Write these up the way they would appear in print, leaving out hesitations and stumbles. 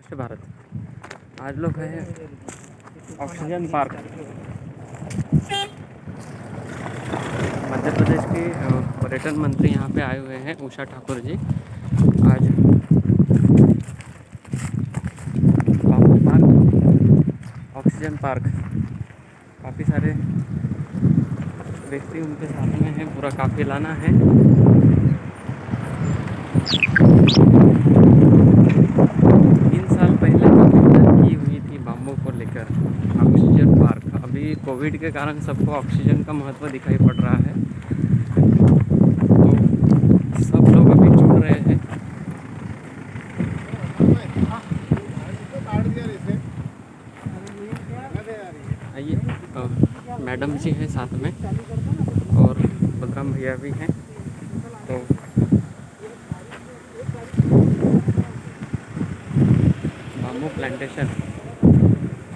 नमस्ते भारत। आज लोग हैं ऑक्सीजन पार्क, मध्य प्रदेश के पर्यटन मंत्री यहाँ पे आए हुए हैं, उषा ठाकुर जी। आज बाम्बू पार्क, ऑक्सीजन पार्क, काफ़ी सारे व्यक्ति उनके साथ में हैं, पूरा काफिलाना है। 3 साल पहले जो की हुई थी बाम्बू को लेकर ऑक्सीजन पार्क, अभी कोविड के कारण सबको ऑक्सीजन का महत्व दिखाई पड़ रहा है, तो सब लोग अभी जुड़ रहे हैं। आइए, मैडम जी हैं साथ में और बलराम भैया भी हैं। तो बाम्बू प्लांटेशन,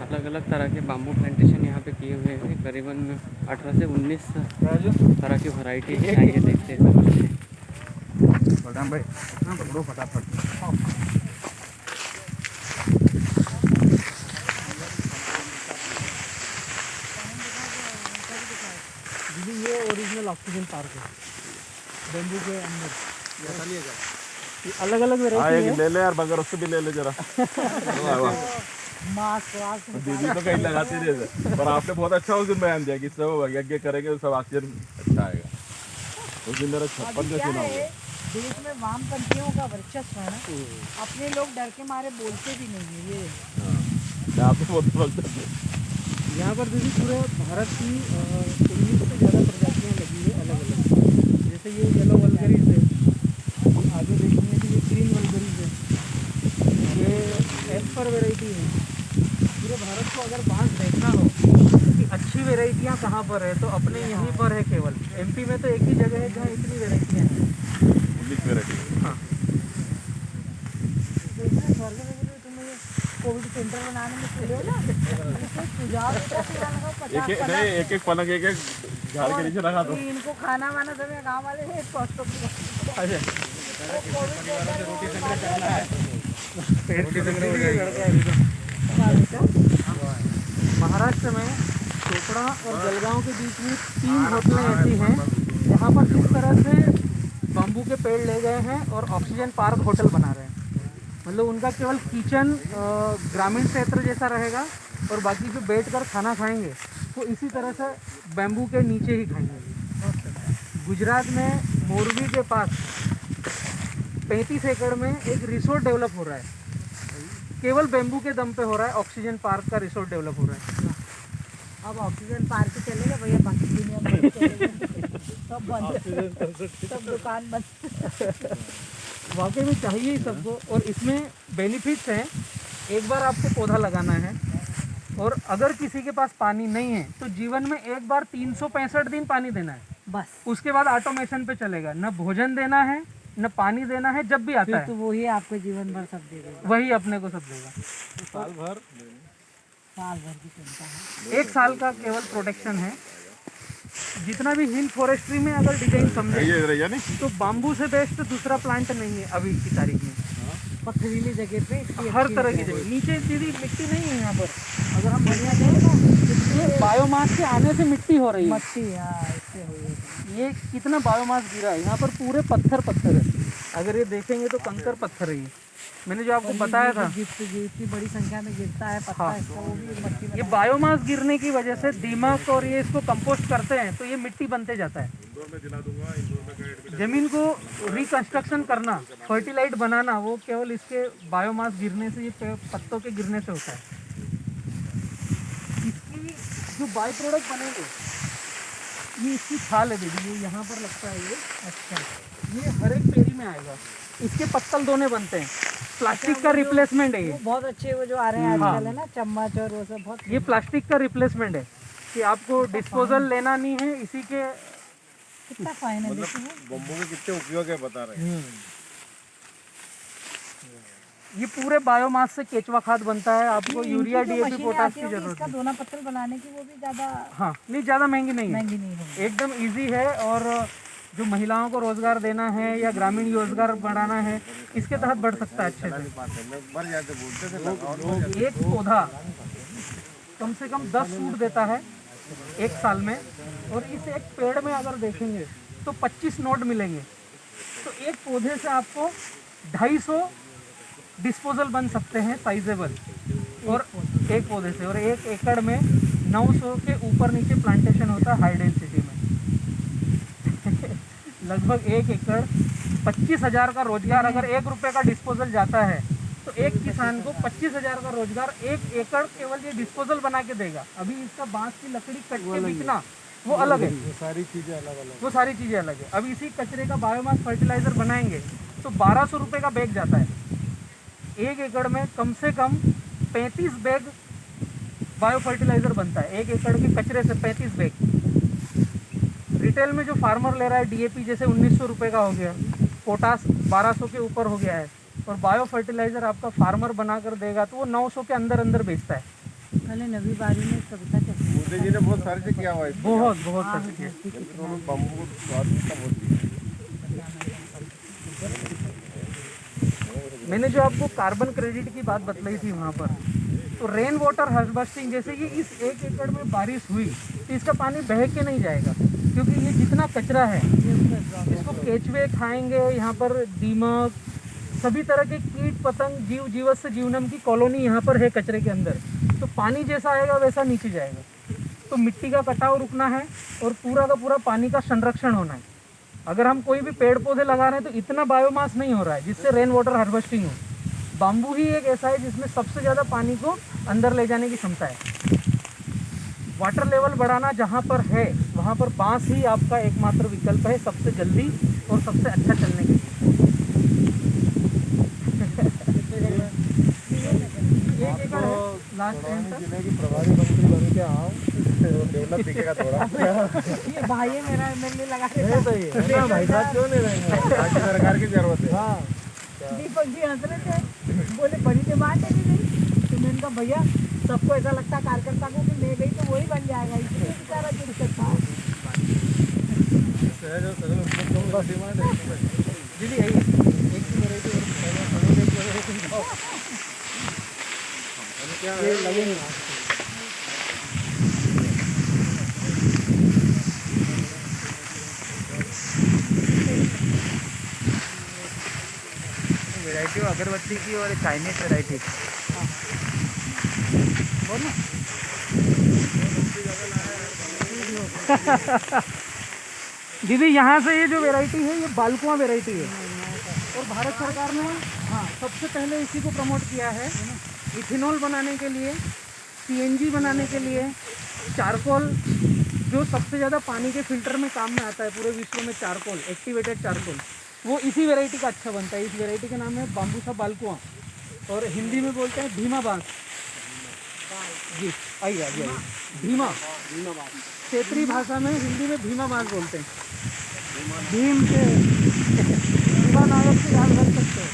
अलग अलग तरह के बाम्बू प्लांटेशन यहाँ पे किए हुए हैं। करीबन 18 से 19 तरह की वैरायटी है। आइए देखते हैं, समझते हैं। बलराम भाई हाँ पकड़ो फटाफट। दीदी ये ओरिजिनल ऑक्सीजन पार्क है, बेम्बू के अंदर अलग अलग वेराइटी है। ले ले यार, बगैर उससे भी ले ले जरा। मास्क दीदी तो कहीं लगाती नहीं है, पर आपने बहुत अच्छा उस दिन बयान दिया कि सब यज्ञ करेंगे तो सब ऑक्सीजन अच्छा आएगा। उस दिन मेरा 56 का चुनाव हुआ। देश में वामपंथियों का वर्चस्व है ना, अपने लोग डर के मारे बोलते भी नहीं है। ये आपको बहुत बोलते थे। यहाँ पर दीदी पूरे भारत की 19 से ज़्यादा प्रजातियाँ लगी है अलग अलग। जैसे ये येलो वल्गरीज है, आगे देखेंगे कि ये ग्रीन वल्गरीज है, ये एस्पर वेराइटी है। पूरे भारत को अगर बांस देखना हो कि अच्छी वेराइटियाँ कहाँ पर है, तो अपने यहीं पर है केवल। एमपी में तो एक ही जगह है जहाँ इतनी वेराइटियाँ हैं। 19 वेराइटी। हाँ, कोविड सेंटर बनाने में खुले हो ना, सुझाव एक एक पलंग एक झाड़ के नीचे रखा दो। इनको खाना वाना सब गाँव वाले महाराष्ट्र में चोपड़ा और जलगांव के बीच में 3 होटलें ऐसी हैं जहाँ पर इस तरह से बम्बू के पेड़ ले गए हैं और ऑक्सीजन पार्क होटल बना रहे हैं। मतलब उनका केवल किचन ग्रामीण क्षेत्र जैसा रहेगा और बाकी जो बैठकर खाना खाएंगे वो इसी तरह से बैम्बू के नीचे ही खाएंगे। गुजरात में मोरबी के पास 35 एकड़ में एक रिसोर्ट डेवलप हो रहा है, केवल बैम्बू के दम पे हो रहा है। ऑक्सीजन पार्क का रिसोर्ट डेवलप हो रहा है। अब ऑक्सीजन पार्क चलेगा भैया, बाकी दुनिया में सब बंद, सब दुकान बंद। वाकई में चाहिए ही सबको, और इसमें बेनिफिट्स हैं। एक बार आपको पौधा लगाना है, और अगर किसी के पास पानी नहीं है तो जीवन में एक बार 365 दिन पानी देना है बस। उसके बाद ऑटोमेशन पे चलेगा। न भोजन देना है, न पानी देना है, जब भी आता है तो वही आपको जीवन भर सब देगा, वही अपने को सब देगा। साल भर की चिंता है। 1 साल का केवल प्रोटेक्शन है। जितना भी हिल फॉरेस्ट्री में अगर डिजाइन समझे तो बाम्बू से बेस्ट दूसरा प्लांट नहीं है अभी की तारीख में। पथरीली जगह पे हर तरह की जगह, नीचे सीधी मिट्टी नहीं है यहाँ पर। अगर हम बढ़िया देखें ना, बायोमास के आने से मिट्टी हो रही है। मट्टी इससे हुई है। ये कितना बायोमास गिरा है यहाँ पर, पूरे पत्थर है। अगर ये देखेंगे तो कंकर पत्थर है। मैंने जो आपको बताया था, जितनी बड़ी संख्या में गिरता है पत्ता, हाँ, इसका वो भी मट्टी में ये बायोमास गिरने की वजह से दीमक, और ये इसको कंपोस्ट करते हैं तो ये मिट्टी बनते जाता है। जमीन को रिकंस्ट्रक्शन करना, फर्टिलाइट बनाना, वो केवल इसके बायोमास गिरने से, ये पत्तों के गिरने से होता है। इसकी जो बाई प्रोडक्ट बनेंगे, ये इसकी छाल है दीदी, ये यहाँ पर लगता है ये। अच्छा, ये हर एक पेरी में आएगा। इसके पत्तल दोने बनते हैं, प्लास्टिक का रिप्लेसमेंट है ये। बहुत अच्छे वो जो आ रहे हैं आजकल है ना, चम्मच और वो सब, बहुत ये प्लास्टिक का रिप्लेसमेंट है कि आपको डिस्पोजल लेना नहीं है। इसी के कितना फाइन है, बम्बू के कितने उपयोग है बता रहे हैं। ये पूरे बायोमास से केचुआ खाद बनता है। आपको यूरिया, डीएपी, पोटाश की जरूरत इसका है। दोना पत्तल बनाने की वो भी ज़्यादा हाँ, नहीं ज़्यादा महंगी नहीं है, महंगी नहीं है। एकदम इजी है। और जो महिलाओं को रोजगार देना है या ग्रामीण रोजगार बढ़ाना है, इसके तहत बढ़ सकता है अच्छे से। एक पौधा कम से कम 10 सूट देता है एक साल में, और इस एक पेड़ में अगर देखेंगे तो 25 नोट मिलेंगे। तो एक पौधे से आपको 250 डिस्पोजल बन सकते हैं साइजेबल, और एक पौधे से। और 1 एकड़ में 900 के ऊपर नीचे प्लांटेशन होता है हाई डेंसिटी में। लगभग 1 एकड़ 25,000 का रोजगार, अगर 1 रुपये का डिस्पोजल जाता है तो एक किसान को 25,000 का रोजगार 1 एकड़ केवल ये डिस्पोजल बना के देगा। अभी इसका बांस की लकड़ी कट के बिकना वो अलग है, वो सारी चीज़ें अलग है। अब इसी कचरे का बायोमास फर्टिलाइजर बनाएंगे तो 1200 रुपये का बैग जाता है। 1 एकड़ में कम से कम 35 बैग बायो फर्टिलाइजर बनता है। 1 एकड़ के कचरे से 35 बैग। रिटेल में जो फार्मर ले रहा है DAP जैसे 1900 रुपये का हो गया, पोटास 1200 के ऊपर हो गया है, और बायो फर्टिलाइजर आपका फार्मर बना कर देगा तो वो 900 के अंदर अंदर बेचता है। पहले नवी बारी में कविता चक्र मोदी जी ने बहुत सारे से किया हुआ है। बहुत सर्च किया। बम्बू स्वादिष्ट बहुत दिया। मैंने जो आपको कार्बन क्रेडिट की बात बतलाई थी वहाँ पर, तो रेन वाटर हार्वेस्टिंग, जैसे कि इस 1 एकड़ में बारिश हुई तो इसका पानी बह के नहीं जाएगा, क्योंकि ये जितना कचरा है इसको केचुए खाएंगे। यहाँ पर दीमक, सभी तरह के कीट पतंग, जीव जीवस्य जीवनम की कॉलोनी यहाँ पर है कचरे के अंदर। तो पानी जैसा आएगा वैसा नीचे जाएगा। तो मिट्टी का कटाव रुकना है और पूरा का पूरा पानी का संरक्षण होना है। अगर हम कोई भी पेड़ पौधे लगा रहे हैं तो इतना बायोमास नहीं हो रहा है जिससे रेन वाटर हार्वेस्टिंग हो। बाम्बू ही एक ऐसा है जिसमें सबसे ज़्यादा पानी को अंदर ले जाने की क्षमता है। वाटर लेवल बढ़ाना जहाँ पर है वहाँ पर बांस ही आपका एकमात्र विकल्प है, सबसे जल्दी और सबसे अच्छा चलने के लिए। एक एकड़ है लास्ट टाइम तक। जिले की प्रभारी मंत्री बन के आओ तो डेवलप दिखेगा थोड़ा। ये भाई है मेरा MLA लगा के ना भाई साहब क्यों नहीं रहेंगे? राज्य सरकार की जरूरत है। हाँ, दीपक जी हंस रहे थे, बोले बड़ी डिमांड है नहीं। तो मैंने कहा भैया सबको ऐसा लगता है कार्यकर्ता को कि ले गई तो वही बन जाएगा, इसलिए बेचारा जुड़ सकता है। डिमांड है दीदी यही एक ही वैरायटी ये लगेंगे। वैरायटी अगरबत्ती की और चाइनीज वैरायटी। दीदी यहाँ से ये जो वैरायटी है ये बालकुआ वैरायटी है, और भारत सरकार ने सबसे पहले इसी को प्रमोट किया है इथेनॉल बनाने के लिए, CNG बनाने के लिए, चारकोल जो सबसे ज़्यादा पानी के फिल्टर में काम में आता है पूरे विश्व में, चारकोल, एक्टिवेटेड चारकोल, वो इसी वैरायटी का अच्छा बनता है। इस वैरायटी का नाम है बाम्बूसा बालकुआ, और हिंदी में बोलते हैं भीमा बांस। जी आइए आइए आइए। भीमा क्षेत्रीय भाषा में, हिंदी में भीमा बांस बोलते हैं। भीम से भीमा नायक से याद रख सकते हैं,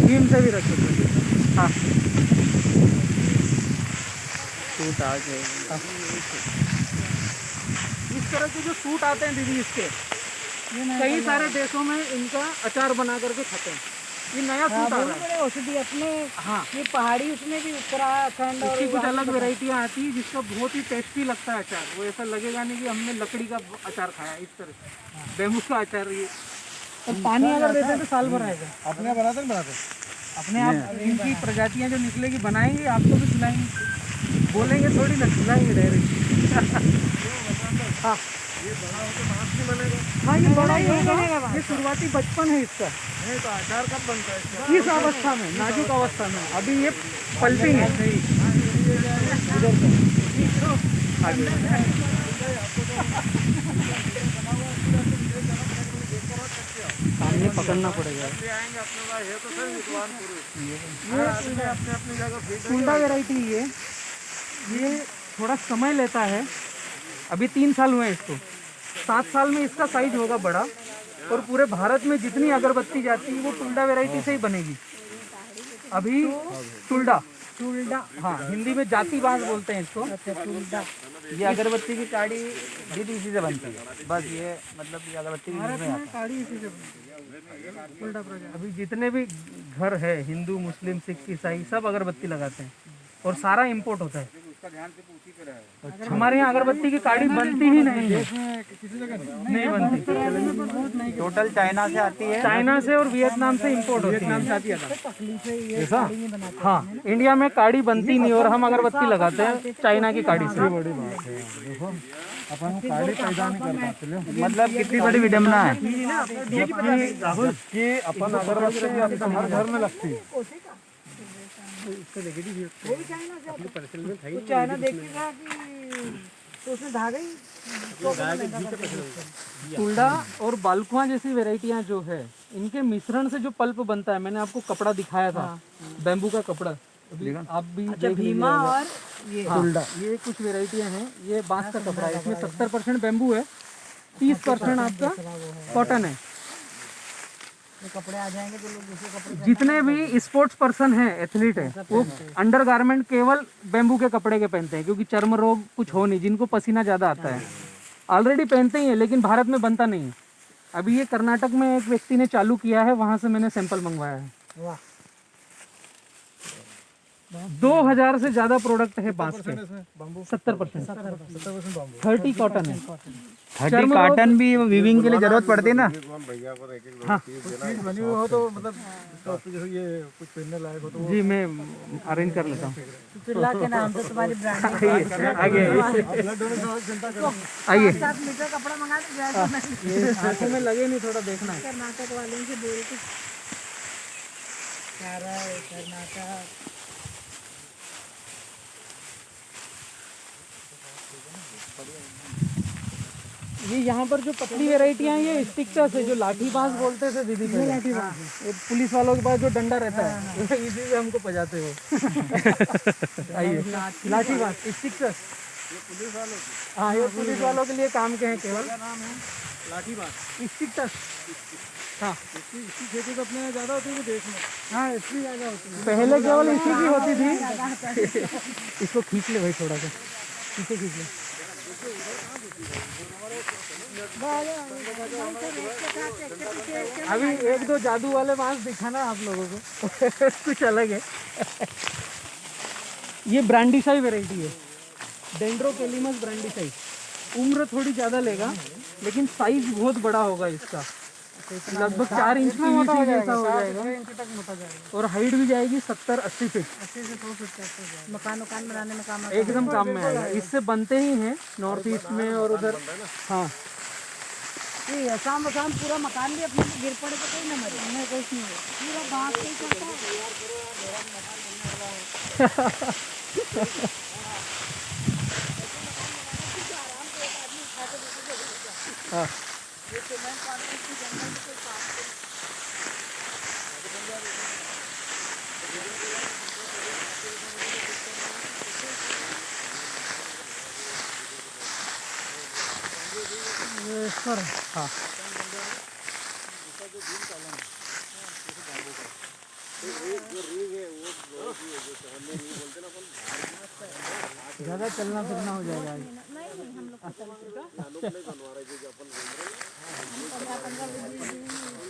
भीम से भी रख सकते हैं। हाँ सूट आ गए। इस तरह के जो सूट आते हैं दीदी, इसके कई सारे देशों में इनका अचार बना करके खाते हैं। ये नया सूट आ रहा है। औषधि अपने हाँ, ये पहाड़ी उसमें भी उत्तराखंड और इसकी कुछ अलग वेराइटियाँ आती है जिसका बहुत ही टेस्टी लगता है अचार। वो ऐसा लगेगा नहीं कि हमने लकड़ी का अचार खाया, इस तरह से बेमू का अचार। ये और पानी अगर देते हैं तो साल भर आएगा। अपने बनाते नहीं बनाते? अपने आप इनकी प्रजातियाँ जो निकलेगी बनाएंगे, आपको भी खिलाएंगे, बोलेंगे थोड़ी ना, खिलाएंगे डायरेक्ट। हाँ ये बड़ा होकर मांस नहीं बनेगा। हाँ, ये बड़ा ही होगा। ये शुरुआती बचपन है इसका। नहीं तो अचार कब बनता है इसका? इस अवस्था में, नाजुक अवस्था में, अभी ये पल्पिंग है। आगे सामने पकड़ना पड़ेगा। आएंगे अपने पास है तो सर विद्वान पुरुष। ये अपने अपनी जगह कुंडा वेराइटी ये थोड़ा समय लेता है। अभी 3 साल हुए हैं इसको, 7 साल में इसका साइज होगा बड़ा, और पूरे भारत में जितनी अगरबत्ती जाती है वो टुल्डा वेराइटी से ही बनेगी। अभी टुल्डा, टुल्डा, हाँ हिंदी में जाति बांस बोलते हैं इसको। अच्छा टुल्डा। ये अगरबत्ती की काड़ी भी इसी से बनती है, बस ये मतलब ये अगरबत्ती की भारत में काड़ी इसी से बनती है। उल्टा प्रोजेक्ट। अभी जितने भी घर है हिंदू मुस्लिम सिख ईसाई सब अगरबत्ती लगाते हैं और सारा इंपोर्ट होता है। हमारे यहाँ अगरबत्ती की काड़ी बनती ही नहीं है, नहीं बनती। टोटल चाइना से आती है, चाइना से और वियतनाम से इंपोर्ट होती है। ऐसा? हाँ, इंडिया में काड़ी बनती नहीं और हम अगरबत्ती लगाते हैं चाइना की काड़ी से। अपन काड़ी पैदा नहीं कर पाते। मतलब कितनी बड़ी विडम्बना है। कि अपन अगरबत्ती अभी तो हर घर में लगती है। तो चाइना देखिएगा कि तो उसमें धागा ही टुल्डा और बालकुआ जैसी वेराइटियां जो है इनके मिश्रण से जो पल्प बनता है, मैंने आपको कपड़ा दिखाया था, बैम्बू का कपड़ा, आप भी देख भीमा और ये टुल्डा, ये कुछ वेराइटियां हैं। ये बांस का कपड़ा है, इसमें 70% बैम्बू है, 30% आपका कॉटन है। कपड़े आ जाएंगे तो लोग दूसरे कपड़े जितने भी स्पोर्ट्स पर्सन है, एथलीट है, वो अंडरगारमेंट केवल बैम्बू के कपड़े के पहनते हैं, क्योंकि चर्म रोग कुछ हो नहीं, जिनको पसीना ज़्यादा आता है ऑलरेडी पहनते ही है, लेकिन भारत में बनता नहीं है। अभी ये कर्नाटक में एक व्यक्ति ने चालू किया है, वहाँ से मैंने सैंपल मंगवाया है। वाह 2000 से ज़्यादा प्रोडक्ट है बांस के, 70%, 30 कॉटन है। 30 कॉटन भी वीविंग के लिए जरूरत पड़ती है ना। हाँ बनी हुई हो तो मतलब ये कुछ पहनने लायक हो तो जी, मैं अरेंज कर लेता हूँ। चिल्ला के नाम से तुम्हारी ब्रांड आइए 7 मीटर कपड़ा मंगा दे आंखों में लगे नहीं, थोड़ा देखना है। कर्नाटक वालों से बोल के क्या रहा है कर्नाटक। ये यहाँ पर जो पतली वेराइटियाँ हैं, ये स्टिक्चर्स है, जो लाठी बांस बोलते थे दीदी पहले। लाठी बांस, ये पुलिस वालों के पास जो डंडा रहता है, इसी से हमको बजाते हो। आइए, लाठी बांस स्टिक्चर्स, हाँ ये पुलिस वालों के लिए काम के हैं केवल। लाठी बांस स्टिक्चर्स, हाँ इसकी खेती तो अपने ज़्यादा होती है देश में। हाँ इसकी ज़्यादा होती है, पहले केवल इसी की होती थी। इसको खींच ले भाई, थोड़ा सा पीछे खींच ले। अभी 1-2 जादू वाले बांस दिखाना आप लोगों को। कुछ अलग है। ये ब्रांडीसाई वैरायटी है, डेंड्रोकेलिमस ब्रांडीसाई। उम्र थोड़ी ज़्यादा लेगा, लेकिन साइज बहुत बड़ा होगा इसका, लगभग 4 इंच की PVC जैसा हो जाएगा और हाइट भी जाएगी 70-80 फीट। 80 से 100 फीट मकान बनाने में काम एकदम काम में आएगा। इससे बनते ही हैं नॉर्थ ईस्ट में और उधर। हाँ ये ऐसा मकान, पूरा मकान भी अपने गिर पड़े तो कोई ना मरे, नहीं कुछ नहीं हो, पूरा बांस से ही चलता है। हाँ सर, हाँ ज़्यादा चलना फिरना हो जाएगा।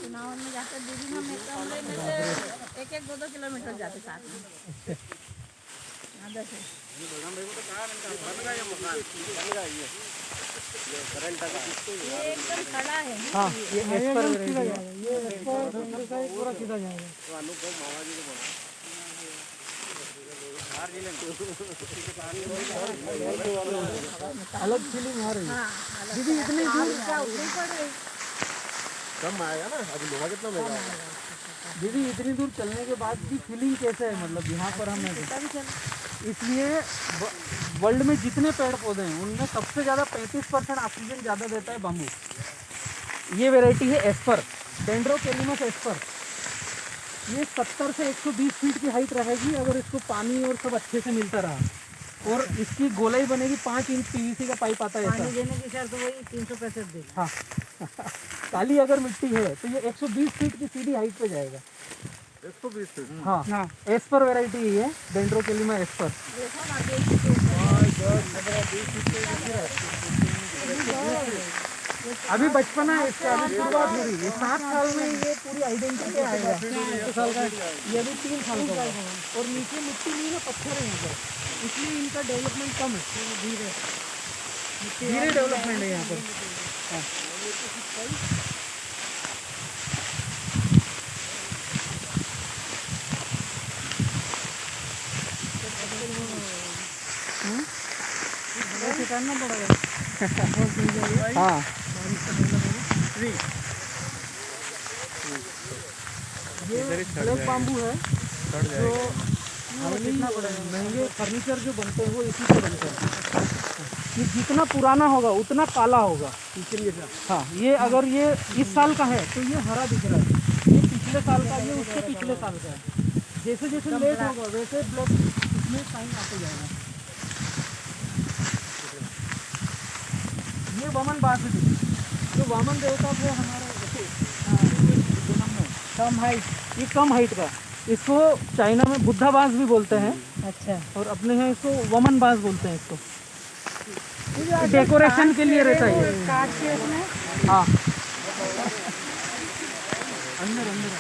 चुनाव में जाकर दीदी हम एक 2-2 किलोमीटर जाते साथ में। ये एकदम खड़ा है। हाँ ये एस्पर वैरायटी है, ये एस्पर पूरा सीधा जाएगा। अलग फीलिंग आ रही है दीदी। इतनी दूर कम आएगा ना, अभी लोहा कितना महंगा है। दीदी इतनी दूर चलने के बाद भी फीलिंग कैसे है, मतलब यहाँ पर हमने इसलिए वर्ल्ड में जितने पेड़ पौधे हैं उनमें सबसे ज़्यादा 35% ऑक्सीजन ज़्यादा देता है बाम्बू। ये वैरायटी है एस्पर, डेंड्रोकेलिमस एस्पर। ये 70 से 120 फीट की हाइट रहेगी अगर इसको पानी और सब अच्छे से मिलता रहा, और इसकी गोलाई बनेगी 5 इंच PVC का पाइप आता है ऐसा। पानी देने की शर्त वही 365 दे। हाँ काली अगर मिट्टी है तो ये 120 फीट की सीधी हाइट पे जाएगा। 120 फीट। हाँ एस्पर वैरायटी है डेंड्रोकेलिमा एस्पर। देखो ना, अभी बचपना है इसका, अभी शुरुआत हो रही है। 7 साल में ये पूरी आइडेंटिटी आएगा। 1 साल का ये अभी 3 साल का है। और नीचे मिट्टी नहीं है, पत्थर है यहाँ पर, इसलिए इनका डेवलपमेंट कम है, धीरे डेवलपमेंट है यहाँ पर। हाँ। करना पड़ेगा। हाँ ये ब्लैक बाम्बू है जो महंगे फर्नीचर जो बनते हैं वो इसी से बनते हैं। ये जितना पुराना होगा उतना काला होगा। हाँ, ये अगर ये इस साल का है तो ये हरा दिख रहा है, ये पिछले साल का, ये उससे पिछले साल का है। जैसे जैसे लेट होगा वैसे ब्लैक इसमें टाइम आते जाएगा। ये वामन बासुरी, जो वामन देवता थे हमारे कम हाइट, ये कम हाइट का, इसको चाइना में बुद्धा बास भी बोलते हैं। अच्छा, और अपने यहाँ इसको वमन बास बोलते हैं। इसको डेकोरेशन के लिए रहता है ये। काट के इसमें हाँ, अंदर अंदर